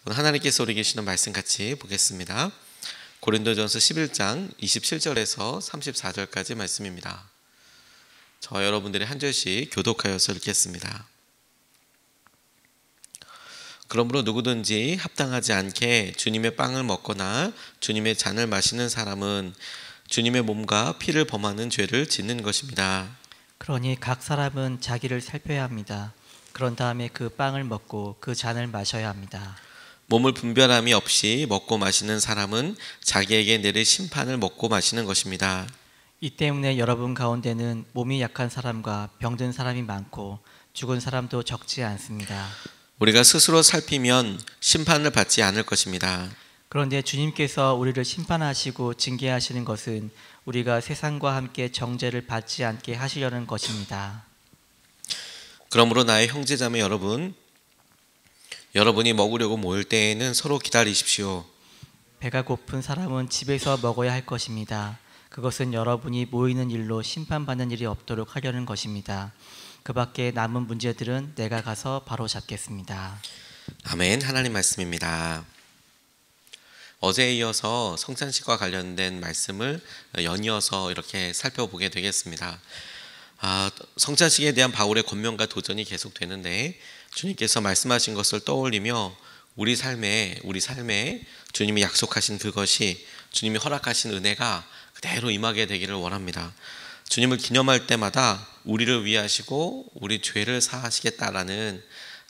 오늘 하나님께서 우리 계시는 말씀 같이 보겠습니다. 고린도전서 11장 27절에서 34절까지 말씀입니다. 저 여러분들이 한 절씩 교독하여서 읽겠습니다. 그러므로 누구든지 합당하지 않게 주님의 빵을 먹거나 주님의 잔을 마시는 사람은 주님의 몸과 피를 범하는 죄를 짓는 것입니다. 그러니 각 사람은 자기를 살펴야 합니다. 그런 다음에 그 빵을 먹고 그 잔을 마셔야 합니다. 몸을 분별함이 없이 먹고 마시는 사람은 자기에게 내릴 심판을 먹고 마시는 것입니다. 이 때문에 여러분 가운데는 몸이 약한 사람과 병든 사람이 많고 죽은 사람도 적지 않습니다. 우리가 스스로 살피면 심판을 받지 않을 것입니다. 그런데 주님께서 우리를 심판하시고 징계하시는 것은 우리가 세상과 함께 정죄를 받지 않게 하시려는 것입니다. 그러므로 나의 형제자매 여러분, 여러분이 먹으려고 모일 때에는 서로 기다리십시오. 배가 고픈 사람은 집에서 먹어야 할 것입니다. 그것은 여러분이 모이는 일로 심판받는 일이 없도록 하려는 것입니다. 그 밖에 남은 문제들은 내가 가서 바로 잡겠습니다. 아멘. 하나님 말씀입니다. 어제에 이어서 성찬식과 관련된 말씀을 연이어서 이렇게 살펴보게 되겠습니다. 성찬식에 대한 바울의 권면과 도전이 계속되는데 주님께서 말씀하신 것을 떠올리며 우리 삶에 주님이 약속하신 그것이, 주님이 허락하신 은혜가 그대로 임하게 되기를 원합니다. 주님을 기념할 때마다 우리를 위하시고 우리 죄를 사하시겠다라는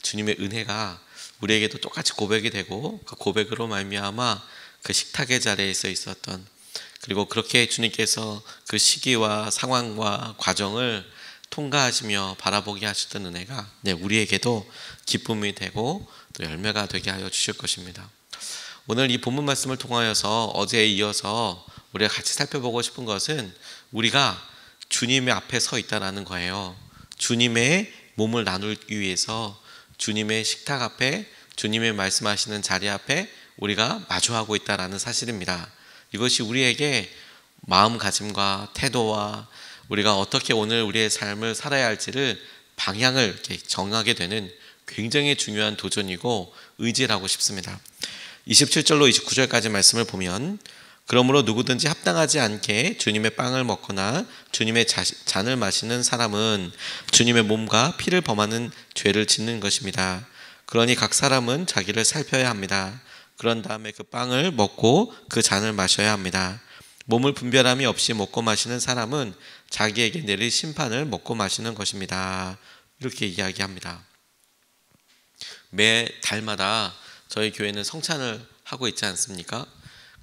주님의 은혜가 우리에게도 똑같이 고백이 되고, 그 고백으로 말미암아 그 식탁의 자리에서 있었던, 그리고 그렇게 주님께서 그 시기와 상황과 과정을 통과하시며 바라보게 하셨던 은혜가 우리에게도 기쁨이 되고 또 열매가 되게 하여 주실 것입니다. 오늘 이 본문 말씀을 통하여서 어제에 이어서 우리가 같이 살펴보고 싶은 것은 우리가 주님의 앞에 서 있다라는 거예요. 주님의 몸을 나누기 위해서 주님의 식탁 앞에, 주님의 말씀하시는 자리 앞에 우리가 마주하고 있다라는 사실입니다. 이것이 우리에게 마음가짐과 태도와 우리가 어떻게 오늘 우리의 삶을 살아야 할지를 방향을 이렇게 정하게 되는 굉장히 중요한 도전이고 의지라고 싶습니다. 27절로 29절까지 말씀을 보면, 그러므로 누구든지 합당하지 않게 주님의 빵을 먹거나 주님의 잔을 마시는 사람은 주님의 몸과 피를 범하는 죄를 짓는 것입니다. 그러니 각 사람은 자기를 살펴야 합니다. 그런 다음에 그 빵을 먹고 그 잔을 마셔야 합니다. 몸을 분별함이 없이 먹고 마시는 사람은 자기에게 내릴 심판을 먹고 마시는 것입니다. 이렇게 이야기합니다. 매 달마다 저희 교회는 성찬을 하고 있지 않습니까?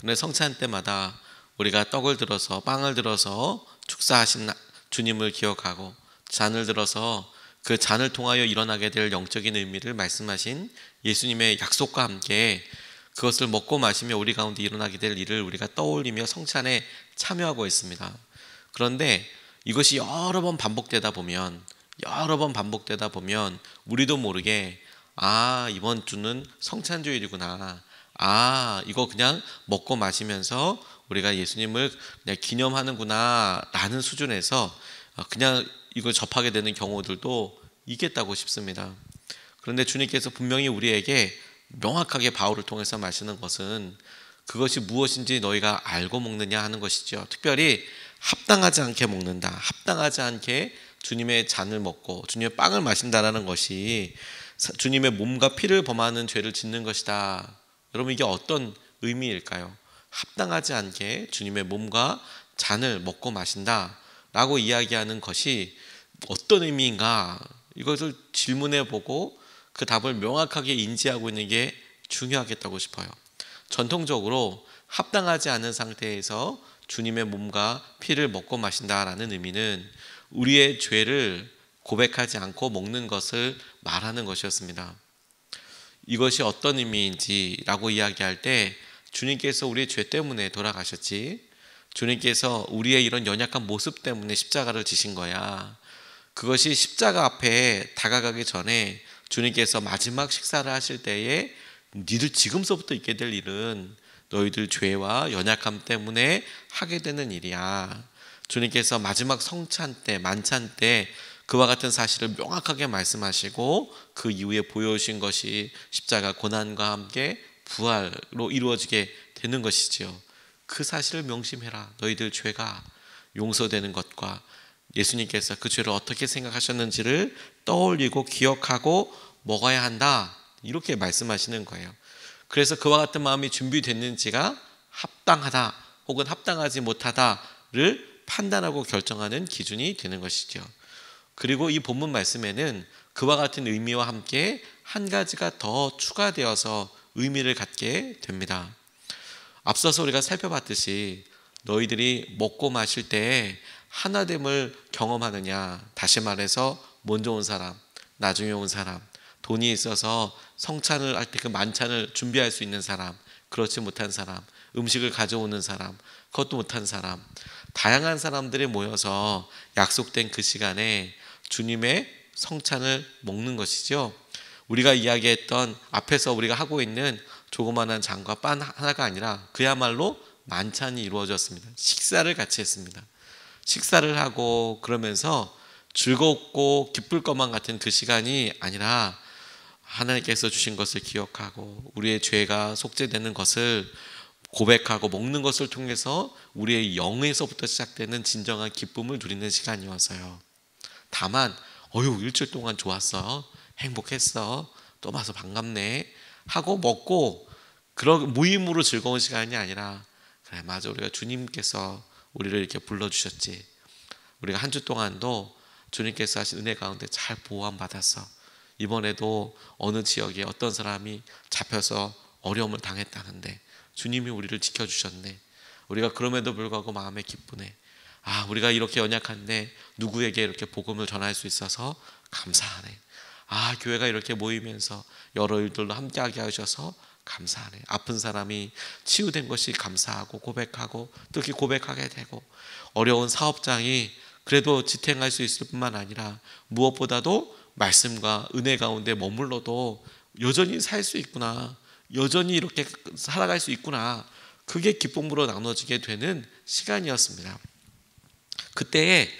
근데 성찬 때마다 우리가 떡을 들어서, 빵을 들어서 축사하신 주님을 기억하고, 잔을 들어서 그 잔을 통하여 일어나게 될 영적인 의미를 말씀하신 예수님의 약속과 함께 그것을 먹고 마시며 우리 가운데 일어나게 될 일을 우리가 떠올리며 성찬에 참여하고 있습니다. 그런데 이것이 여러 번 반복되다 보면 우리도 모르게 이번 주는 성찬주일이구나, 이거 그냥 먹고 마시면서 우리가 예수님을 그냥 기념하는구나 라는 수준에서 그냥 이걸 접하게 되는 경우들도 있겠다고 싶습니다. 그런데 주님께서 분명히 우리에게 명확하게 바울을 통해서 말씀하시는 것은 그것이 무엇인지 너희가 알고 먹느냐 하는 것이죠. 특별히 합당하지 않게 먹는다, 합당하지 않게 주님의 잔을 먹고 주님의 빵을 마신다라는 것이 주님의 몸과 피를 범하는 죄를 짓는 것이다. 여러분, 이게 어떤 의미일까요? 합당하지 않게 주님의 몸과 잔을 먹고 마신다 라고 이야기하는 것이 어떤 의미인가, 이것을 질문해 보고 그 답을 명확하게 인지하고 있는 게 중요하겠다고 싶어요. 전통적으로 합당하지 않은 상태에서 주님의 몸과 피를 먹고 마신다라는 의미는 우리의 죄를 고백하지 않고 먹는 것을 말하는 것이었습니다. 이것이 어떤 의미인지라고 이야기할 때, 주님께서 우리의 죄 때문에 돌아가셨지, 주님께서 우리의 이런 연약한 모습 때문에 십자가를 지신 거야. 그것이 십자가 앞에 다가가기 전에 주님께서 마지막 식사를 하실 때에 니들 지금서부터 있게 될 일은 너희들 죄와 연약함 때문에 하게 되는 일이야. 주님께서 마지막 성찬 때, 만찬 때 그와 같은 사실을 명확하게 말씀하시고 그 이후에 보여주신 것이 십자가 고난과 함께 부활로 이루어지게 되는 것이지요. 그 사실을 명심해라. 너희들 죄가 용서되는 것과 예수님께서 그 죄를 어떻게 생각하셨는지를 떠올리고 기억하고 먹어야 한다. 이렇게 말씀하시는 거예요. 그래서 그와 같은 마음이 준비됐는지가 합당하다 혹은 합당하지 못하다를 판단하고 결정하는 기준이 되는 것이죠. 그리고 이 본문 말씀에는 그와 같은 의미와 함께 한 가지가 더 추가되어서 의미를 갖게 됩니다. 앞서서 우리가 살펴봤듯이 너희들이 먹고 마실 때에 하나됨을 경험하느냐, 다시 말해서 먼저 온 사람, 나중에 온 사람, 돈이 있어서 성찬을 할 때 그 만찬을 준비할 수 있는 사람, 그렇지 못한 사람, 음식을 가져오는 사람, 그것도 못한 사람, 다양한 사람들이 모여서 약속된 그 시간에 주님의 성찬을 먹는 것이죠. 우리가 이야기했던 앞에서 우리가 하고 있는 조그마한 장과 빵 하나가 아니라 그야말로 만찬이 이루어졌습니다. 식사를 같이 했습니다. 식사를 하고 그러면서 즐겁고 기쁠 것만 같은 그 시간이 아니라 하나님께서 주신 것을 기억하고 우리의 죄가 속죄되는 것을 고백하고 먹는 것을 통해서 우리의 영에서부터 시작되는 진정한 기쁨을 누리는 시간이어서요. 다만 일주일 동안 좋았어, 행복했어, 또 와서 반갑네 하고 먹고 그런 무임으로 즐거운 시간이 아니라 그래 맞아 우리가 주님께서 우리를 이렇게 불러주셨지, 우리가 한 주 동안도 주님께서 하신 은혜 가운데 잘 보호받았어, 이번에도 어느 지역에 어떤 사람이 잡혀서 어려움을 당했다는데 주님이 우리를 지켜주셨네, 우리가 그럼에도 불구하고 마음에 기쁘네, 우리가 이렇게 연약한데 누구에게 이렇게 복음을 전할 수 있어서 감사하네, 교회가 이렇게 모이면서 여러 일들로 함께하게 하셔서 감사하네, 아픈 사람이 치유된 것이 감사하고 고백하고 특히 고백하게 되고, 어려운 사업장이 그래도 지탱할 수 있을 뿐만 아니라 무엇보다도 말씀과 은혜 가운데 머물러도 여전히 살 수 있구나, 여전히 이렇게 살아갈 수 있구나, 그게 기쁨으로 나눠지게 되는 시간이었습니다. 그때에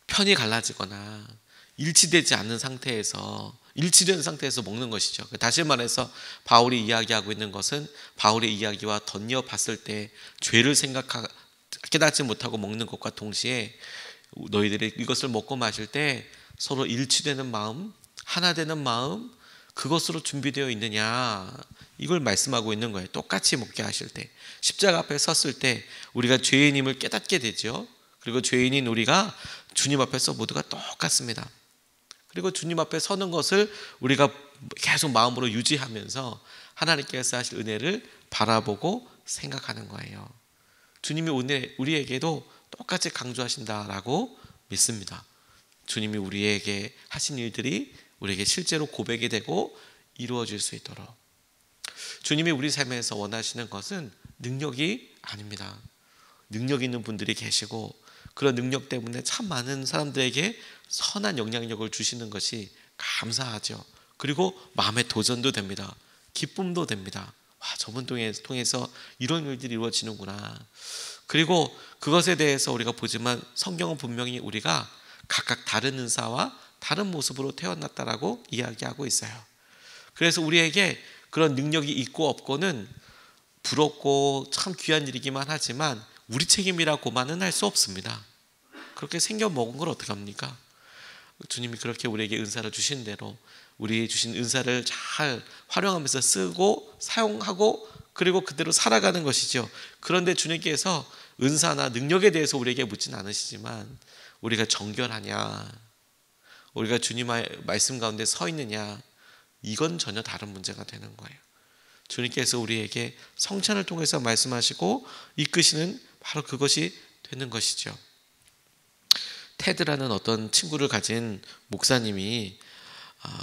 편이 갈라지거나 일치되지 않는 상태에서, 일치된 상태에서 먹는 것이죠. 다시 말해서 바울이 이야기하고 있는 것은 바울의 이야기와 덧이어 봤을 때 죄를 깨닫지 못하고 먹는 것과 동시에 너희들이 이것을 먹고 마실 때 서로 일치되는 마음, 하나 되는 마음, 그것으로 준비되어 있느냐, 이걸 말씀하고 있는 거예요. 똑같이 먹게 하실 때, 십자가 앞에 섰을 때 우리가 죄인임을 깨닫게 되죠. 그리고 죄인인 우리가 주님 앞에서 모두가 똑같습니다. 그리고 주님 앞에 서는 것을 우리가 계속 마음으로 유지하면서 하나님께서 하실 은혜를 바라보고 생각하는 거예요. 주님이 오늘 우리에게도 똑같이 강조하신다라고 믿습니다. 주님이 우리에게 하신 일들이 우리에게 실제로 고백이 되고 이루어질 수 있도록. 주님이 우리 삶에서 원하시는 것은 능력이 아닙니다. 능력 있는 분들이 계시고 그런 능력 때문에 참 많은 사람들에게 선한 영향력을 주시는 것이 감사하죠. 그리고 마음의 도전도 됩니다. 기쁨도 됩니다. 저분 통해서 이런 일들이 이루어지는구나. 그리고 그것에 대해서 우리가 보지만 성경은 분명히 우리가 각각 다른 은사와 다른 모습으로 태어났다라고 이야기하고 있어요. 그래서 우리에게 그런 능력이 있고 없고는 부럽고 참 귀한 일이기만 하지만 우리 책임이라고만은 할 수 없습니다. 그렇게 생겨 먹은 걸 어떡합니까? 주님이 그렇게 우리에게 은사를 주신 대로 우리 주신 은사를 잘 활용하면서 쓰고 사용하고 그리고 그대로 살아가는 것이죠. 그런데 주님께서 은사나 능력에 대해서 우리에게 묻진 않으시지만 우리가 정결하냐, 우리가 주님의 말씀 가운데 서 있느냐, 이건 전혀 다른 문제가 되는 거예요. 주님께서 우리에게 성찬을 통해서 말씀하시고 이끄시는 바로 그것이 되는 것이죠. 테드라는 어떤 친구를 가진 목사님이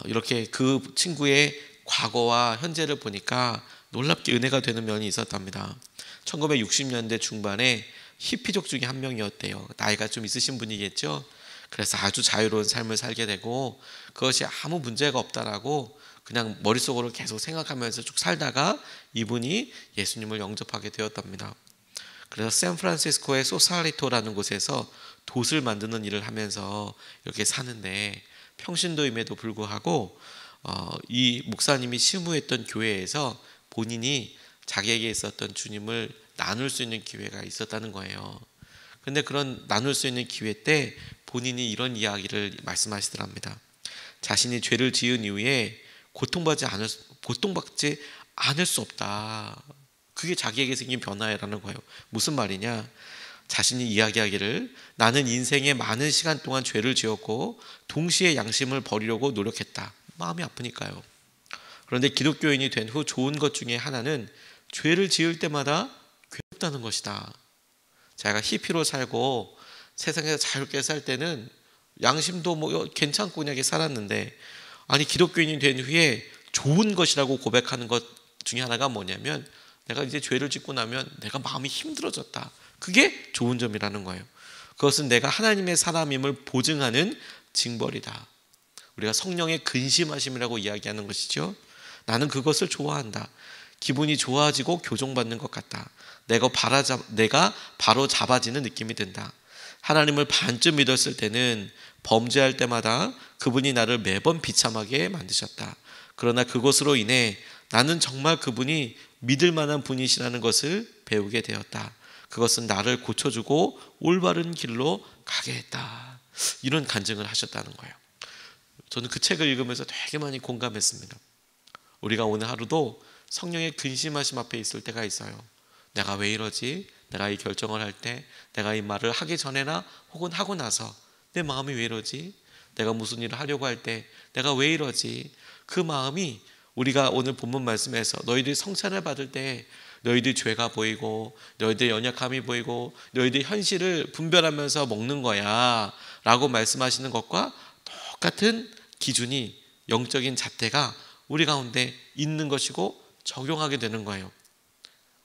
이렇게 그 친구의 과거와 현재를 보니까 놀랍게 은혜가 되는 면이 있었답니다. 1960년대 중반에 히피족 중에 한 명이었대요. 나이가 좀 있으신 분이겠죠. 그래서 아주 자유로운 삶을 살게 되고 그것이 아무 문제가 없다라고 그냥 머릿속으로 계속 생각하면서 쭉 살다가 이분이 예수님을 영접하게 되었답니다. 그래서 샌프란시스코의 소살리토라는 곳에서 돛을 만드는 일을 하면서 이렇게 사는데 평신도임에도 불구하고 이 목사님이 시무했던 교회에서 본인이 자기에게 있었던 주님을 나눌 수 있는 기회가 있었다는 거예요. 근데 그런 나눌 수 있는 기회 때 본인이 이런 이야기를 말씀하시더랍니다. 자신이 죄를 지은 이후에 고통받지 않을 수 없다. 그게 자기에게 생긴 변화라는 거예요. 무슨 말이냐? 자신이 이야기하기를 나는 인생에 많은 시간 동안 죄를 지었고 동시에 양심을 버리려고 노력했다. 마음이 아프니까요. 그런데 기독교인이 된 후 좋은 것 중에 하나는 죄를 지을 때마다 괴롭다는 것이다. 자기가 히피로 살고 세상에서 자유롭게 살 때는 양심도 뭐 괜찮고 그냥 살았는데, 아니 기독교인이 된 후에 좋은 것이라고 고백하는 것 중에 하나가 뭐냐면 내가 이제 죄를 짓고 나면 내가 마음이 힘들어졌다. 그게 좋은 점이라는 거예요. 그것은 내가 하나님의 사람임을 보증하는 징벌이다. 우리가 성령의 근심하심이라고 이야기하는 것이죠. 나는 그것을 좋아한다. 기분이 좋아지고 교정받는 것 같다. 내가 바로 잡아지는 느낌이 든다. 하나님을 반쯤 믿었을 때는 범죄할 때마다 그분이 나를 매번 비참하게 만드셨다. 그러나 그것으로 인해 나는 정말 그분이 믿을 만한 분이시라는 것을 배우게 되었다. 그것은 나를 고쳐주고 올바른 길로 가게 했다. 이런 간증을 하셨다는 거예요. 저는 그 책을 읽으면서 되게 많이 공감했습니다. 우리가 오늘 하루도 성령의 근심하심 앞에 있을 때가 있어요. 내가 왜 이러지? 내가 이 결정을 할 때, 내가 이 말을 하기 전에나 혹은 하고 나서 내 마음이 왜 이러지? 내가 무슨 일을 하려고 할 때 내가 왜 이러지? 그 마음이 우리가 오늘 본문 말씀에서 너희들이 성찬을 받을 때 너희들 죄가 보이고 너희들 연약함이 보이고 너희들 현실을 분별하면서 먹는 거야 라고 말씀하시는 것과 똑같은 기준이, 영적인 잣대가 우리 가운데 있는 것이고 적용하게 되는 거예요.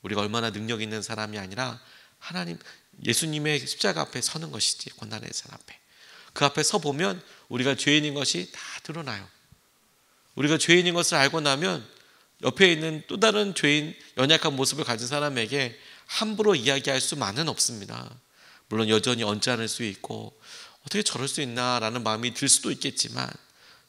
우리가 얼마나 능력 있는 사람이 아니라 하나님, 예수님의 십자가 앞에 서는 것이지. 고난의 산 앞에 그 앞에 서 보면 우리가 죄인인 것이 다 드러나요. 우리가 죄인인 것을 알고 나면 옆에 있는 또 다른 죄인, 연약한 모습을 가진 사람에게 함부로 이야기할 수만은 없습니다. 물론 여전히 언짢을 수 있고 어떻게 저럴 수 있나 라는 마음이 들 수도 있겠지만,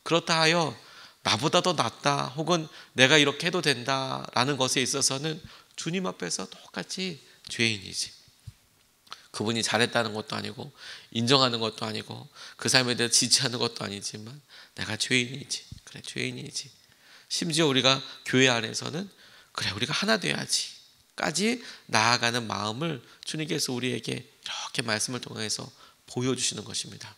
그렇다 하여 나보다 더 낫다 혹은 내가 이렇게 해도 된다 라는 것에 있어서는 주님 앞에서 똑같이 죄인이지. 그분이 잘했다는 것도 아니고 인정하는 것도 아니고 그 삶에 대해 지지하는 것도 아니지만 내가 죄인이지. 그래, 죄인이지. 심지어 우리가 교회 안에서는 그래, 우리가 하나 돼야지 까지 나아가는 마음을 주님께서 우리에게 이렇게 말씀을 통해서 보여주시는 것입니다.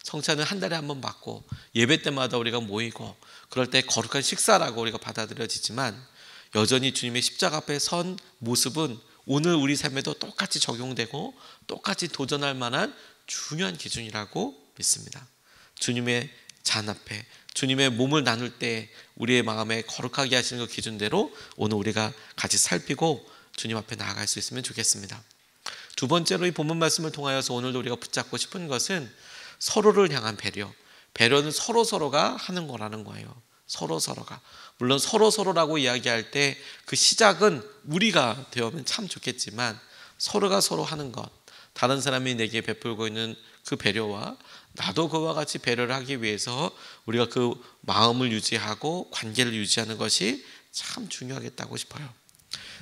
성찬은 한 달에 한 번 받고 예배 때마다 우리가 모이고 그럴 때 거룩한 식사라고 우리가 받아들여지지만, 여전히 주님의 십자가 앞에 선 모습은 오늘 우리 삶에도 똑같이 적용되고 똑같이 도전할 만한 중요한 기준이라고 믿습니다. 주님의 잔 앞에 주님의 몸을 나눌 때 우리의 마음에 거룩하게 하시는 그 기준대로 오늘 우리가 같이 살피고 주님 앞에 나아갈 수 있으면 좋겠습니다. 두 번째로 이 본문 말씀을 통하여서 오늘도 우리가 붙잡고 싶은 것은 서로를 향한 배려. 배려는 서로가 하는 거라는 거예요. 서로가. 물론 서로라고 이야기할 때 그 시작은 우리가 되면 참 좋겠지만, 서로가 서로 하는 것, 다른 사람이 내게 베풀고 있는 그 배려와 나도 그와 같이 배려를 하기 위해서 우리가 그 마음을 유지하고 관계를 유지하는 것이 참 중요하겠다고 싶어요.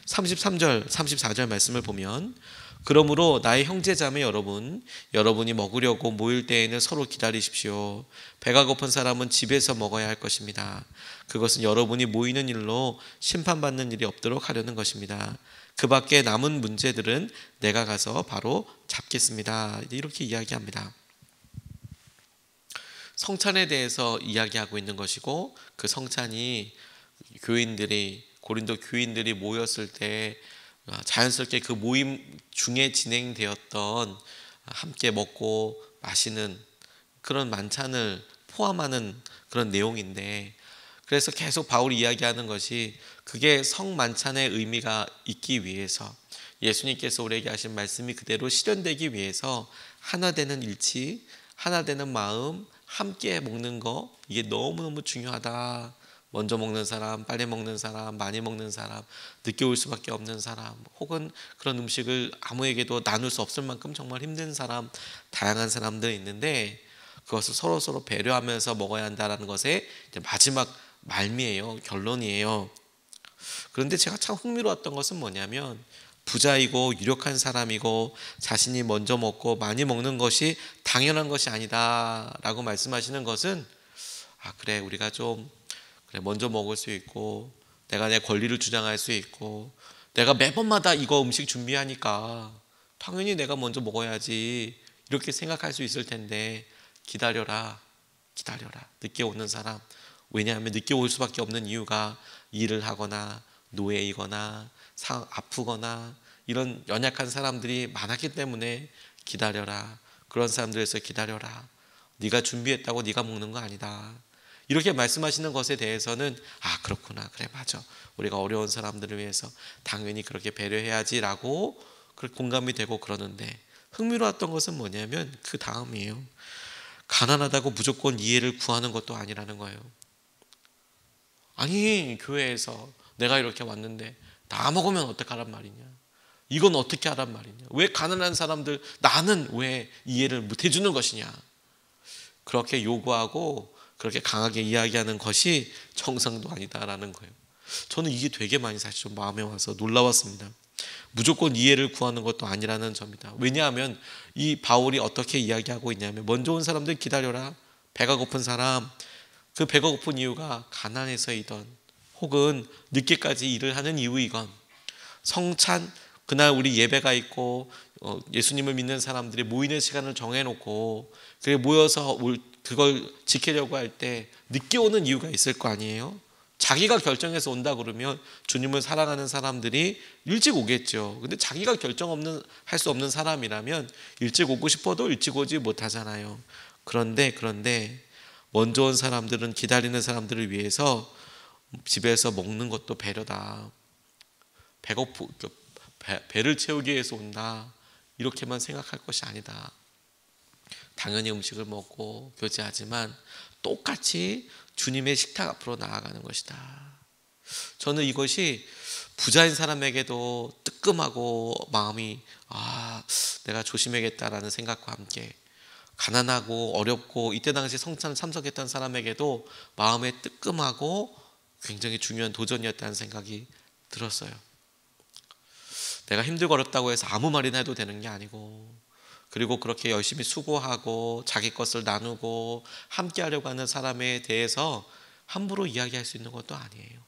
33절, 34절 말씀을 보면, 그러므로 나의 형제자매 여러분이 먹으려고 모일 때에는 서로 기다리십시오. 배가 고픈 사람은 집에서 먹어야 할 것입니다. 그것은 여러분이 모이는 일로 심판받는 일이 없도록 하려는 것입니다. 그 밖에 남은 문제들은 내가 가서 바로 잡겠습니다. 이렇게 이야기합니다. 성찬에 대해서 이야기하고 있는 것이고, 그 성찬이 고린도 교인들이 모였을 때 자연스럽게 그 모임 중에 진행되었던 함께 먹고 마시는 그런 만찬을 포함하는 그런 내용인데, 그래서 계속 바울이 이야기하는 것이 그게 성만찬의 의미가 있기 위해서, 예수님께서 우리에게 하신 말씀이 그대로 실현되기 위해서 하나 되는 일치, 하나 되는 마음, 함께 먹는 거, 이게 너무너무 중요하다. 먼저 먹는 사람, 빨리 먹는 사람, 많이 먹는 사람, 늦게 올 수밖에 없는 사람, 혹은 그런 음식을 아무에게도 나눌 수 없을 만큼 정말 힘든 사람, 다양한 사람들이 있는데 그것을 서로 배려하면서 먹어야 한다는 것의 이제 마지막 말미예요. 결론이에요. 그런데 제가 참 흥미로웠던 것은 뭐냐면 부자이고 유력한 사람이고 자신이 먼저 먹고 많이 먹는 것이 당연한 것이 아니다라고 말씀하시는 것은 그래 우리가 좀 그래 먼저 먹을 수 있고 내가 내 권리를 주장할 수 있고 내가 매번마다 이거 음식 준비하니까 당연히 내가 먼저 먹어야지 이렇게 생각할 수 있을 텐데 기다려라 늦게 오는 사람. 왜냐하면 늦게 올 수밖에 없는 이유가 일을 하거나 노예이거나 아프거나 이런 연약한 사람들이 많았기 때문에 기다려라. 그런 사람들에서 기다려라. 네가 준비했다고 네가 먹는 거 아니다. 이렇게 말씀하시는 것에 대해서는 그렇구나. 그래 맞아. 우리가 어려운 사람들을 위해서 당연히 그렇게 배려해야지라고 공감이 되고 그러는데 흥미로웠던 것은 뭐냐면 그 다음이에요. 가난하다고 무조건 이해를 구하는 것도 아니라는 거예요. 아니 교회에서 내가 이렇게 왔는데 다 먹으면 어떡하란 말이냐. 이건 어떻게 하란 말이냐. 왜 가난한 사람들 나는 왜 이해를 못 해주는 것이냐. 그렇게 요구하고 그렇게 강하게 이야기하는 것이 정상도 아니다라는 거예요. 저는 이게 되게 많이 사실 좀 마음에 와서 놀라웠습니다. 무조건 이해를 구하는 것도 아니라는 점이다. 왜냐하면 이 바울이 어떻게 이야기하고 있냐면 먼저 온 사람들 기다려라. 배가 고픈 사람, 그 배가 고픈 이유가 가난해서이던 혹은 늦게까지 일을 하는 이유이건 성찬 그날 우리 예배가 있고 예수님을 믿는 사람들이 모이는 시간을 정해놓고 그게 모여서 그걸 지키려고 할 때 늦게 오는 이유가 있을 거 아니에요. 자기가 결정해서 온다 그러면 주님을 사랑하는 사람들이 일찍 오겠죠. 근데 자기가 할 수 없는 사람이라면 일찍 오고 싶어도 일찍 오지 못하잖아요. 그런데 먼저 온 사람들은 기다리는 사람들을 위해서 집에서 먹는 것도 배려다. 배를 채우기 위해서 온다. 이렇게만 생각할 것이 아니다. 당연히 음식을 먹고 교제하지만 똑같이 주님의 식탁 앞으로 나아가는 것이다. 저는 이것이 부자인 사람에게도 뜨끔하고 마음이 내가 조심해야겠다라는 생각과 함께 가난하고 어렵고 이때 당시 성찬을 참석했던 사람에게도 마음에 뜨끔하고 굉장히 중요한 도전이었다는 생각이 들었어요. 내가 힘들고 어렵다고 해서 아무 말이나 해도 되는 게 아니고 그리고 그렇게 열심히 수고하고 자기 것을 나누고 함께 하려고 하는 사람에 대해서 함부로 이야기할 수 있는 것도 아니에요.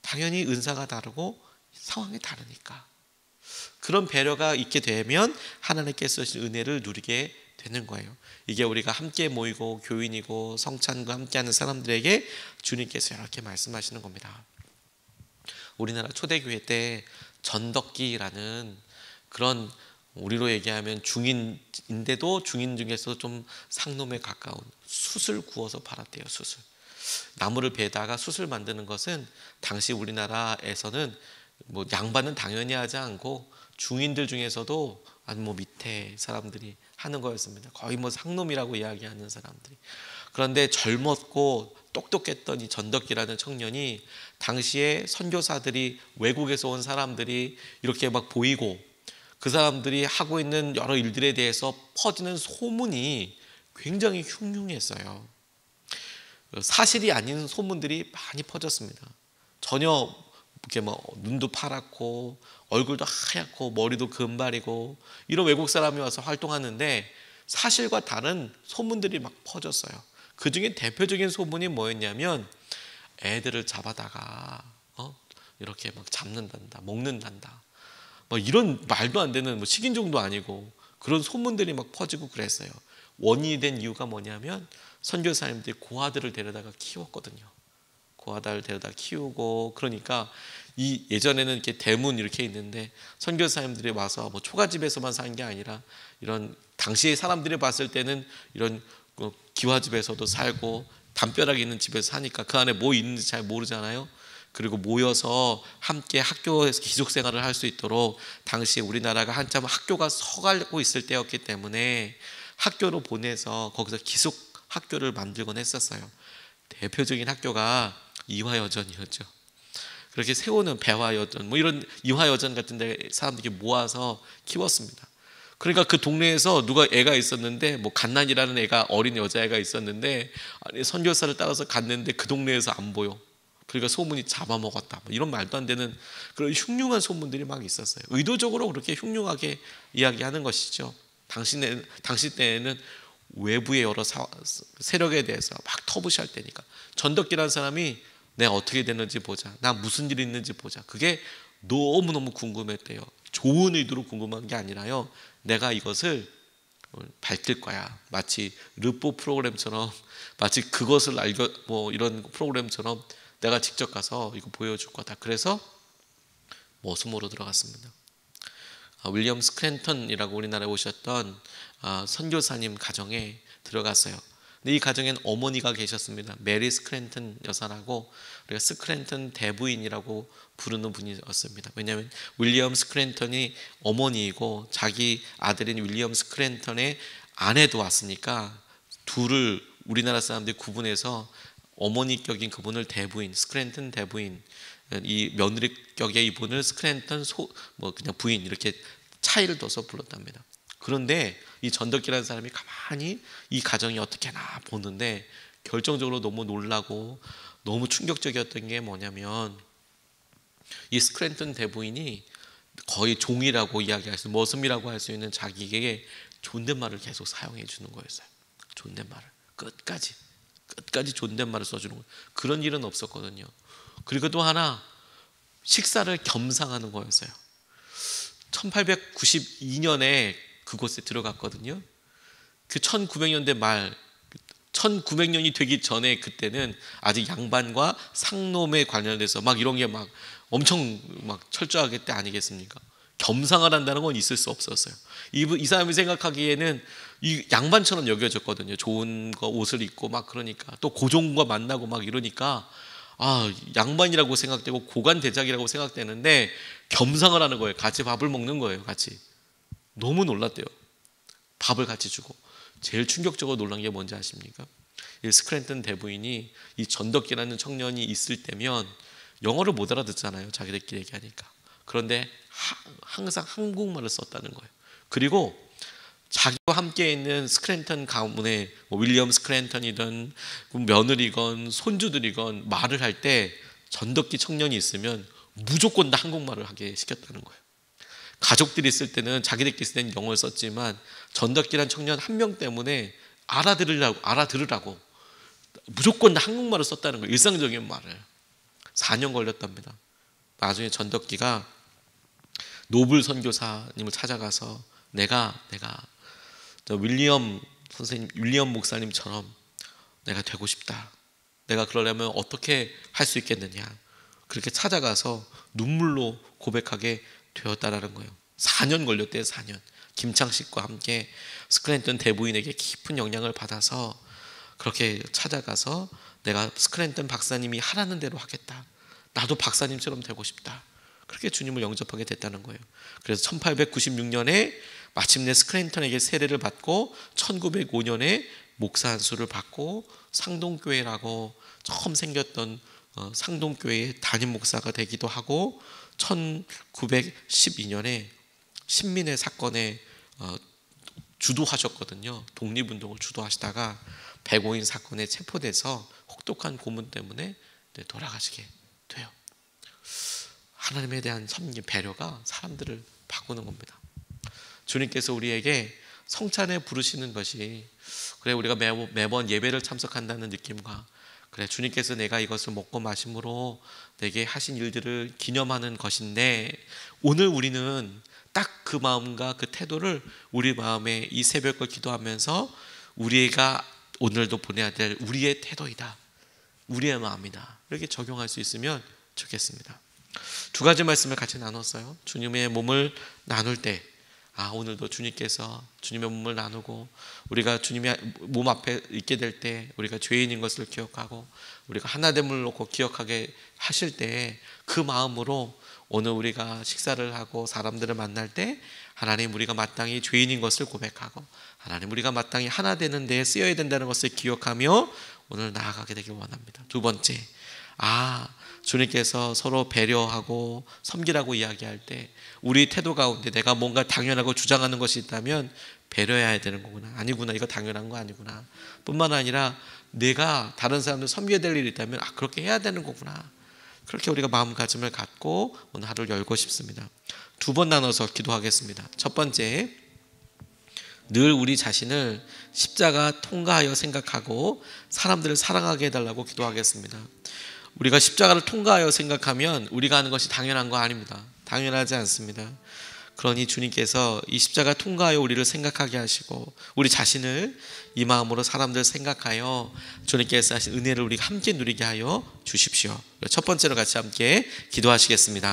당연히 은사가 다르고 상황이 다르니까 그런 배려가 있게 되면 하나님께서 주신 은혜를 누리게 되는 거예요. 이게 우리가 함께 모이고 교인이고 성찬과 함께하는 사람들에게 주님께서 이렇게 말씀하시는 겁니다. 우리나라 초대교회 때 전덕기라는 그런 우리로 얘기하면 중인인데도 중인 중에서 좀 상놈에 가까운 숯을 구워서 팔았대요. 숯을 나무를 베다가 숯을 만드는 것은 당시 우리나라에서는 양반은 당연히 하지 않고 중인들 중에서도 아주 밑에 사람들이 하는 거였습니다. 거의 상놈이라고 이야기하는 사람들이. 그런데 젊었고 똑똑했던 이 전덕기라는 청년이 당시에 선교사들이 외국에서 온 사람들이 이렇게 보이고 그 사람들이 하고 있는 여러 일들에 대해서 퍼지는 소문이 굉장히 흉흉했어요. 사실이 아닌 소문들이 많이 퍼졌습니다. 전혀 이렇게 눈도 파랗고 얼굴도 하얗고 머리도 금발이고 이런 외국 사람이 와서 활동하는데 사실과 다른 소문들이 퍼졌어요. 그 중에 대표적인 소문이 뭐였냐면 애들을 잡아다가 이렇게 잡는단다, 먹는단다. 이런 말도 안 되는 식인종도 아니고 그런 소문들이 퍼지고 그랬어요. 원인이 된 이유가 뭐냐면 선교사님들이 고아들을 데려다가 키웠거든요. 고아들을 데려다 키우고 그러니까 이 예전에는 이렇게 대문 이렇게 있는데 선교사님들이 와서 초가집에서만 사는 게 아니라 이런 당시에 사람들이 봤을 때는 이런 기와집에서도 살고 담벼락 있는 집에서 사니까 그 안에 뭐 있는지 잘 모르잖아요. 그리고 모여서 함께 학교에서 기숙생활을 할 수 있도록 당시 우리나라가 한참 학교가 서가고 있을 때였기 때문에 학교로 보내서 거기서 기숙 학교를 만들곤 했었어요. 대표적인 학교가 이화여전이었죠. 그렇게 세우는 배화여전, 뭐 이런 이화여전 같은 데 사람들이 모아서 키웠습니다. 그러니까 그 동네에서 누가 애가 있었는데, 뭐 갓난이라는 애가, 어린 여자애가 있었는데, 아니 선교사를 따라서 갔는데 그 동네에서 안 보여. 그러니까 소문이 잡아먹었다, 뭐 이런 말도 안 되는 그런 흉흉한 소문들이 막 있었어요. 의도적으로 그렇게 흉흉하게 이야기하는 것이죠. 당시 때에는 외부의 여러 세력에 대해서 막 터부시할 때니까, 전덕기라는 사람이 내가 어떻게 됐는지 보자, 나 무슨 일이 있는지 보자, 그게 너무너무 궁금했대요. 좋은 의도로 궁금한 게 아니라요, 내가 이것을 밝힐 거야. 마치 르포 프로그램처럼, 마치 그것을 뭐 이런 프로그램처럼 내가 직접 가서 이거 보여줄 거다. 그래서 머슴으로 들어갔습니다. 윌리엄 스크랜턴이라고 우리나라에 오셨던 선교사님 가정에 들어갔어요. 근데 이 가정엔 어머니가 계셨습니다. 메리 스크랜턴 여사라고, 우리가 스크랜턴 대부인이라고 부르는 분이었습니다. 왜냐하면 윌리엄 스크랜턴이 어머니이고 자기 아들인 윌리엄 스크랜턴의 아내도 왔으니까 둘을 우리나라 사람들이 구분해서 어머니 격인 그분을 대부인, 스크랜턴 대부인, 이 며느리 격의 이분을 스크랜턴 뭐 그냥 부인, 이렇게 차이를 둬서 불렀답니다. 그런데 이 전덕기라는 사람이 가만히 이 가정이 어떻게 하나 보는데, 결정적으로 너무 놀라고 너무 충격적이었던 게 뭐냐면, 이 스크랜턴 대부인이 거의 종이라고 이야기할 수, 머슴이라고 할 수 있는 자기에게 존댓말을 계속 사용해 주는 거였어요. 존댓말을 끝까지 존댓말을 써주는 거예요. 그런 일은 없었거든요. 그리고 또 하나, 식사를 겸상하는 거였어요. 1892년에 그곳에 들어갔거든요. 그 1900년대 말, 1900년이 되기 전에, 그때는 아직 양반과 상놈에 관련돼서 막 이런 게 막 엄청 막 철저하게 때 아니겠습니까? 겸상을 한다는 건 있을 수 없었어요. 이 사람이 생각하기에는 이 양반처럼 여겨졌거든요. 좋은 거 옷을 입고 막, 그러니까 또 고종과 만나고 막 이러니까 양반이라고 생각되고 고관대작이라고 생각되는데 겸상을 하는 거예요. 같이 밥을 먹는 거예요. 같이. 너무 놀랐대요. 밥을 같이 주고. 제일 충격적으로 놀란 게 뭔지 아십니까? 이 스크랜턴 대부인이 이 전덕기라는 청년이 있을 때면 영어를 못 알아듣잖아요. 자기들끼리 얘기하니까. 그런데 항상 한국말을 썼다는 거예요. 그리고 자기와 함께 있는 스크랜턴 가문의 윌리엄 스크랜턴이든 며느리건 손주들이건 말을 할 때 전덕기 청년이 있으면 무조건 다 한국말을 하게 시켰다는 거예요. 가족들이 있을 때는, 자기들끼리 있을 때는 영어를 썼지만 전덕기란 청년 한 명 때문에 알아들으라고 무조건 다 한국말을 썼다는 거예요. 일상적인 말을. 4년 걸렸답니다. 나중에 전덕기가 노블 선교사님을 찾아가서 내가 윌리엄 목사님처럼 내가 되고 싶다. 내가 그러려면 어떻게 할 수 있겠느냐. 그렇게 찾아가서 눈물로 고백하게 되었다라는 거예요. 4년 걸렸대요. 4년. 김창식과 함께 스크랜턴 대부인에게 깊은 영향을 받아서 그렇게 찾아가서 내가 스크랜턴 박사님이 하라는 대로 하겠다. 나도 박사님처럼 되고 싶다. 그렇게 주님을 영접하게 됐다는 거예요. 그래서 1896년에 마침내 스크랜턴에게 세례를 받고 1905년에 목사 안수를 받고 상동교회라고 처음 생겼던 상동교회의 담임 목사가 되기도 하고, 1912년에 신민의 사건에 주도하셨거든요. 독립운동을 주도하시다가 백오인 사건에 체포돼서 혹독한 고문 때문에 돌아가시게 돼요. 하나님에 대한 섬김, 배려가 사람들을 바꾸는 겁니다. 주님께서 우리에게 성찬에 부르시는 것이, 그래 우리가 매번 예배를 참석한다는 느낌과, 그래 주님께서 내가 이것을 먹고 마심으로 내게 하신 일들을 기념하는 것인데, 오늘 우리는 딱 그 마음과 그 태도를 우리 마음에 이 새벽을 기도하면서 우리가 오늘도 보내야 될 우리의 태도이다, 우리의 마음이다, 이렇게 적용할 수 있으면 좋겠습니다. 두 가지 말씀을 같이 나눴어요. 주님의 몸을 나눌 때, 오늘도 주님께서 주님의 몸을 나누고 우리가 주님의 몸 앞에 있게 될 때 우리가 죄인인 것을 기억하고 우리가 하나됨을 놓고 기억하게 하실 때, 그 마음으로 오늘 우리가 식사를 하고 사람들을 만날 때 하나님, 우리가 마땅히 죄인인 것을 고백하고 하나님, 우리가 마땅히 하나 되는 데에 쓰여야 된다는 것을 기억하며 오늘 나아가게 되길 원합니다. 두 번째, 주님께서 서로 배려하고 섬기라고 이야기할 때 우리 태도 가운데 내가 뭔가 당연하고 주장하는 것이 있다면 배려해야 되는 거구나, 아니구나, 이거 당연한 거 아니구나, 뿐만 아니라 내가 다른 사람들 섬겨야 될 일이 있다면 그렇게 해야 되는 거구나, 그렇게 우리가 마음가짐을 갖고 오늘 하루를 열고 싶습니다. 두 번 나눠서 기도하겠습니다. 첫 번째, 늘 우리 자신을 십자가 통과하여 생각하고 사람들을 사랑하게 해달라고 기도하겠습니다. 우리가 십자가를 통과하여 생각하면 우리가 하는 것이 당연한 거 아닙니다. 당연하지 않습니다. 그러니 주님께서 이 십자가 통과하여 우리를 생각하게 하시고 우리 자신을 이 마음으로 사람들 생각하여 주님께서 하신 은혜를 우리가 함께 누리게 하여 주십시오. 첫 번째로 같이 함께 기도하시겠습니다.